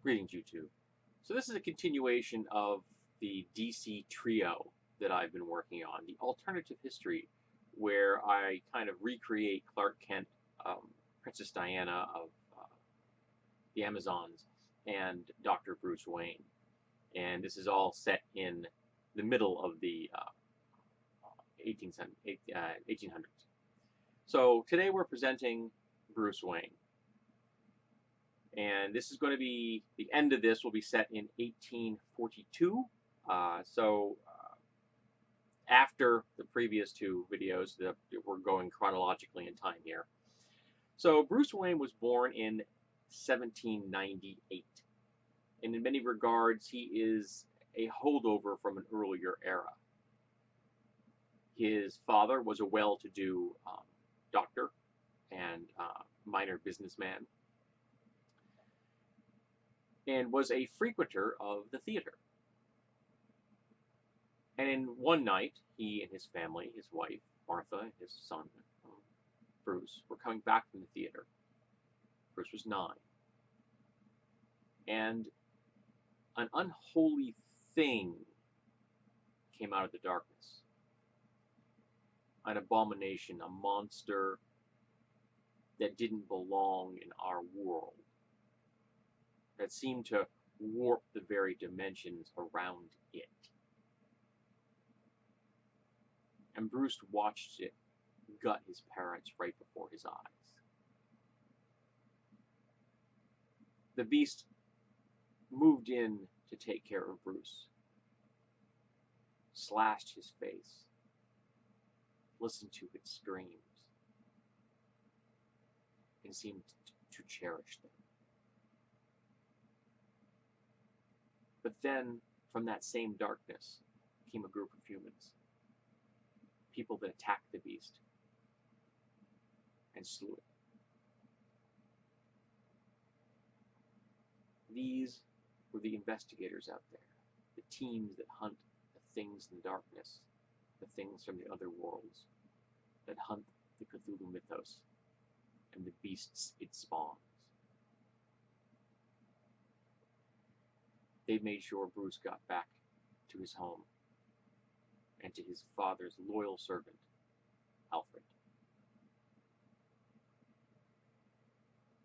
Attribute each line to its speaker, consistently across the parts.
Speaker 1: Greetings, YouTube. So this is a continuation of the DC trio that I've been working on, the alternative history, where I kind of recreate Clark Kent, Princess Diana of the Amazons, and Dr. Bruce Wayne. And this is all set in the middle of the 1800s. So today we're presenting Bruce Wayne. And this is going to be, the end of this will be set in 1842. After the previous two videos, we're going chronologically in time here. So Bruce Wayne was born in 1798. And in many regards, he is a holdover from an earlier era. His father was a well-to-do doctor and minor businessman, and was a frequenter of the theater. And in one night, he and his family, his wife, Martha, and his son, Bruce, were coming back from the theater. Bruce was 9. And an unholy thing came out of the darkness. An abomination, a monster that didn't belong in our world, that seemed to warp the very dimensions around it. And Bruce watched it gut his parents right before his eyes. The beast moved in to take care of Bruce, slashed his face, listened to its screams, and seemed to cherish them. But then, from that same darkness, came a group of humans. People that attacked the beast and slew it. These were the investigators out there, the teams that hunt the things in the darkness, the things from the other worlds, that hunt the Cthulhu mythos and the beasts it spawns. They made sure Bruce got back to his home and to his father's loyal servant, Alfred.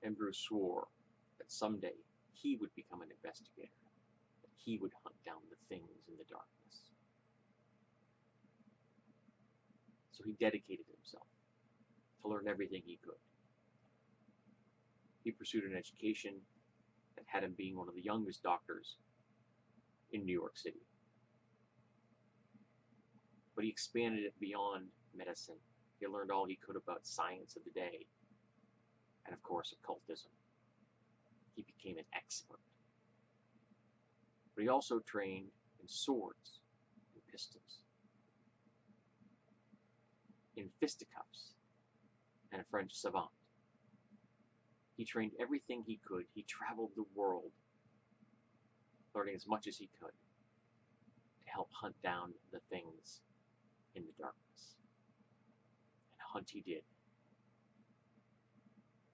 Speaker 1: And Bruce swore that someday he would become an investigator, that he would hunt down the things in the darkness. So he dedicated himself to learn everything he could. He pursued an education that had him being one of the youngest doctors in New York City. But he expanded it beyond medicine. He learned all he could about science of the day, and of course occultism. He became an expert. But he also trained in swords and pistols, in fisticuffs, and a French savant. He trained everything he could. He traveled the world, learning as much as he could to help hunt down the things in the darkness. And hunt he did.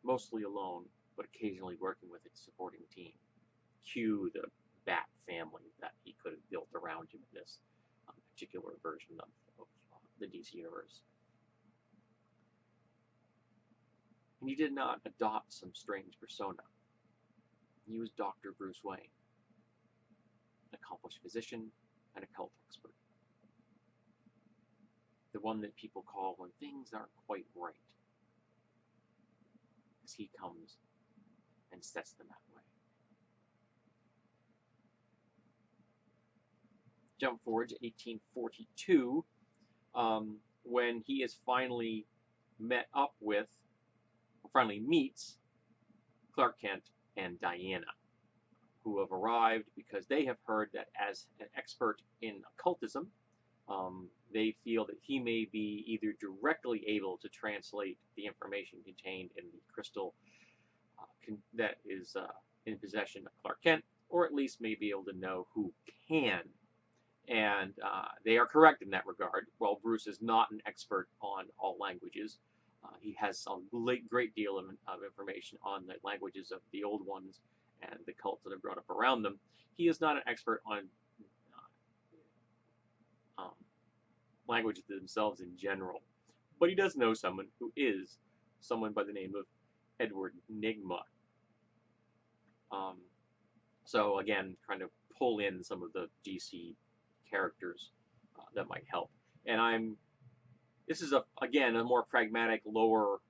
Speaker 1: Mostly alone, but occasionally working with a supporting team. Cue the Bat family that he could have built around him in this particular version of the DC universe. And he did not adopt some strange persona. He was Dr. Bruce Wayne, an accomplished physician and occult expert. The one that people call when things aren't quite right, as he comes and sets them that way. Jump forward to 1842, when he is finally meets Clark Kent and Diana, who have arrived because they have heard that as an expert in occultism, they feel that he may be either directly able to translate the information contained in the crystal that is in possession of Clark Kent, or at least may be able to know who can. And they are correct in that regard. While Bruce is not an expert on all languages, he has a great deal of information on the languages of the old ones and the cults that have grown up around them. He is not an expert on languages themselves in general, but he does know someone who is someone by the name of Edward Nygma. So again, trying to pull in some of the GC characters that might help. And this is again a more pragmatic, lower,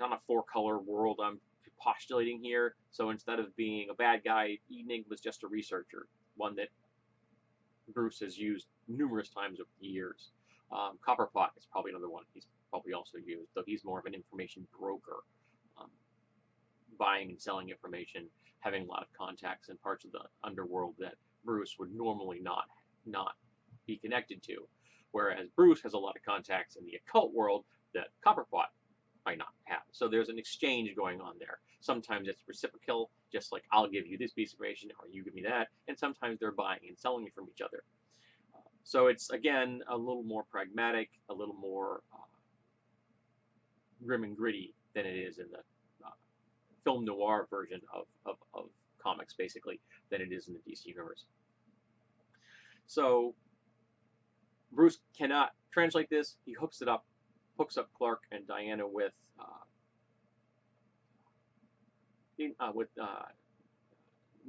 Speaker 1: not a 4-color world I'm postulating here. So instead of being a bad guy, Enigma was just a researcher, one that Bruce has used numerous times over the years. Copperpot is probably another one he's probably also used, though he's more of an information broker, buying and selling information, having a lot of contacts in parts of the underworld that Bruce would normally not be connected to, whereas Bruce has a lot of contacts in the occult world that Copperpot might not have. So there's an exchange going on there. Sometimes it's reciprocal, just like I'll give you this piece of information or you give me that, and sometimes they're buying and selling it from each other. So it's, again, a little more pragmatic, a little more grim and gritty than it is in the film noir version of comics, basically, than it is in the DC universe. So Bruce cannot translate this. He hooks up Clark and Diana with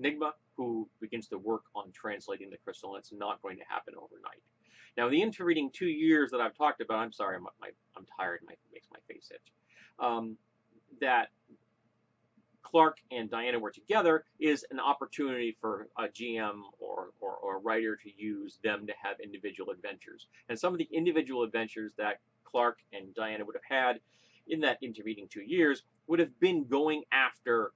Speaker 1: Nygma, who begins to work on translating the crystal, and it's not going to happen overnight. Now, the intervening 2 years that I've talked about, I'm sorry, I'm tired, it makes my face itch, that Clark and Diana were together is an opportunity for a GM or a writer to use them to have individual adventures. And some of the individual adventures that Clark and Diana would have had in that intervening 2 years would have been going after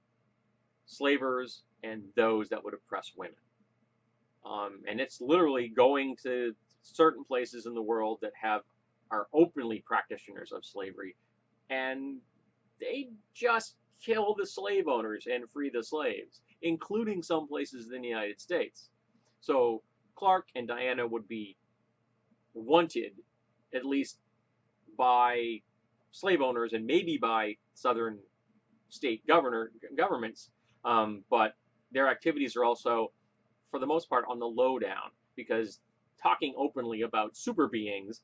Speaker 1: slavers and those that would oppress women. And it's literally going to certain places in the world that are openly practitioners of slavery, and they just kill the slave owners and free the slaves, including some places in the United States. So Clark and Diana would be wanted, at least by slave owners and maybe by southern state governments, but their activities are also, for the most part, on the lowdown, because talking openly about super beings,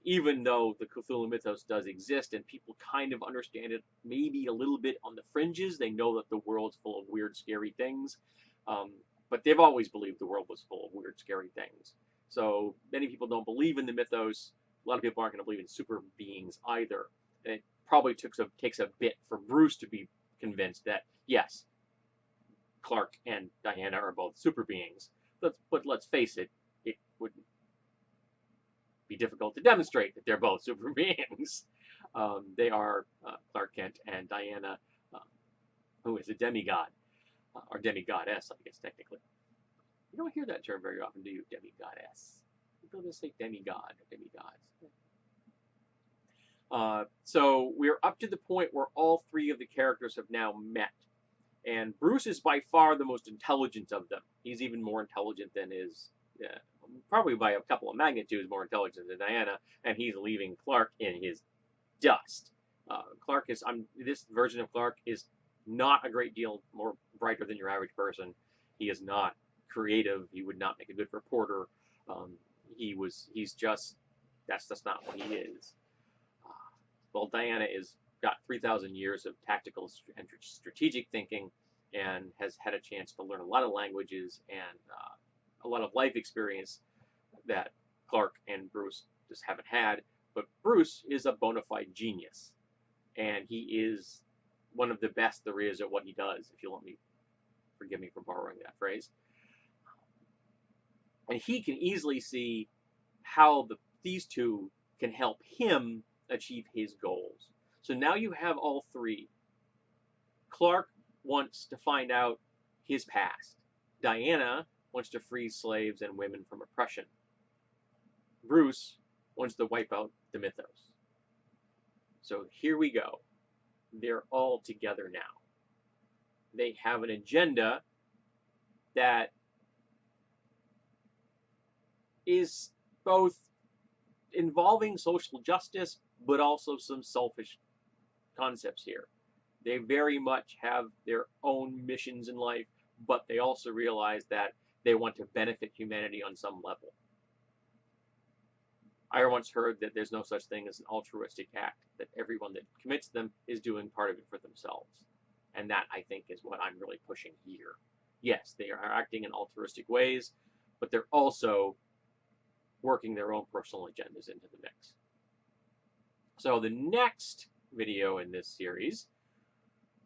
Speaker 1: even though the Cthulhu mythos does exist and people kind of understand it maybe a little bit on the fringes, they know that the world's full of weird, scary things, but they've always believed the world was full of weird, scary things. So many people don't believe in the mythos. A lot of people aren't going to believe in super beings either. And it probably takes a bit for Bruce to be convinced that, yes, Clark and Diana are both super beings. But let's face it, it would be difficult to demonstrate that they're both super beings. They are Clark Kent and Diana, who is a demigod, or demigoddess, I guess, technically. You don't hear that term very often, do you? Demigoddess. People just say demigod or demigods. So we're up to the point where all three of the characters have now met. And Bruce is by far the most intelligent of them. He's even more intelligent than probably by a couple of magnitudes more intelligent than Diana, and he's leaving Clark in his dust. This version of Clark is not a great deal more brighter than your average person. He is not creative. He would not make a good reporter. That's just not what he is. Well, Diana got 3,000 years of tactical and strategic thinking and has had a chance to learn a lot of languages and a lot of life experience that Clark and Bruce just haven't had. But Bruce is a bona fide genius, and he is one of the best there is at what he does, if you'll forgive me for borrowing that phrase. And he can easily see how these two can help him achieve his goals. So now you have all three. Clark wants to find out his past. Diana wants to free slaves and women from oppression. Bruce wants to wipe out the mythos. So here we go. They're all together now. They have an agenda that is both involving social justice, but also some selfish concepts here. They very much have their own missions in life, but they also realize that they want to benefit humanity on some level. I once heard that there's no such thing as an altruistic act, that everyone that commits them is doing part of it for themselves. And that, I think, is what I'm really pushing here. Yes, they are acting in altruistic ways, but they're also working their own personal agendas into the mix. So the next video in this series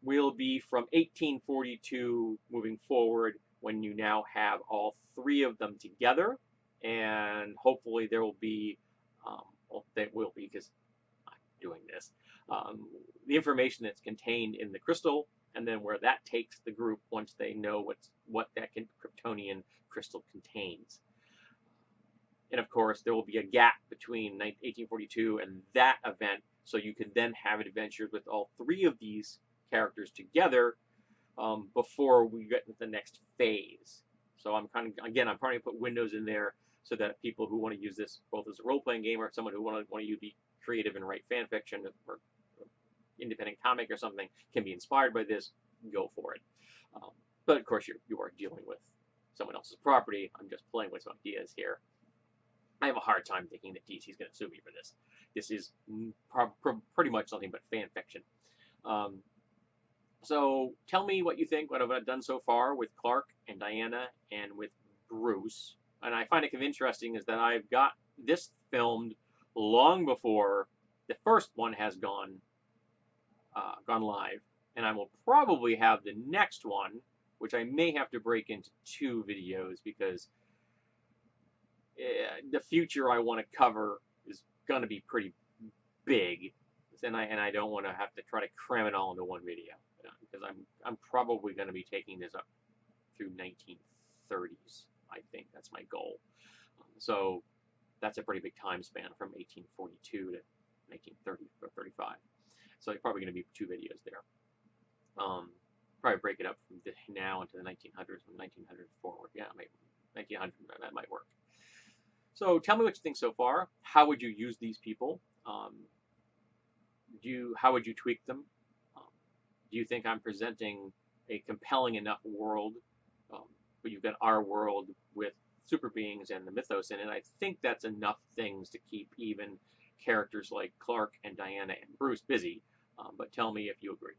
Speaker 1: will be from 1842 moving forward, when you now have all three of them together, and hopefully there will be, well, there will be, because I'm doing this, the information that's contained in the crystal, and then where that takes the group once they know what that Kryptonian crystal contains. And of course, there will be a gap between 1842 and that event, so you can then have adventures with all three of these characters together before we get to the next phase. So I'm trying to put windows in there so that people who want to use this both as a role-playing game or someone who want to be creative and write fan fiction or independent comic or something can be inspired by this, go for it. But of course, you are dealing with someone else's property. I'm just playing with some ideas here. I have a hard time thinking that DC is going to sue me for this. This is pretty much something but fan fiction. So tell me what you think, what I've done so far with Clark and Diana and with Bruce. And I find it kind of interesting is that I've got this filmed long before the first one has gone live. And I will probably have the next one, which I may have to break into 2 videos, because the future I want to cover is going to be pretty big, and I don't want to have to try to cram it all into one video, because I'm probably going to be taking this up through 1930s. I think that's my goal. So that's a pretty big time span from 1842 to 1930 or 35. So it's probably going to be 2 videos there. Probably break it up from now into the 1900s, from 1900 forward. Yeah, maybe 1900, that might work. So tell me what you think so far. How would you use these people? How would you tweak them? Do you think I'm presenting a compelling enough world? But you've got our world with super beings and the mythos in it. I think that's enough things to keep even characters like Clark and Diana and Bruce busy. But tell me if you agree.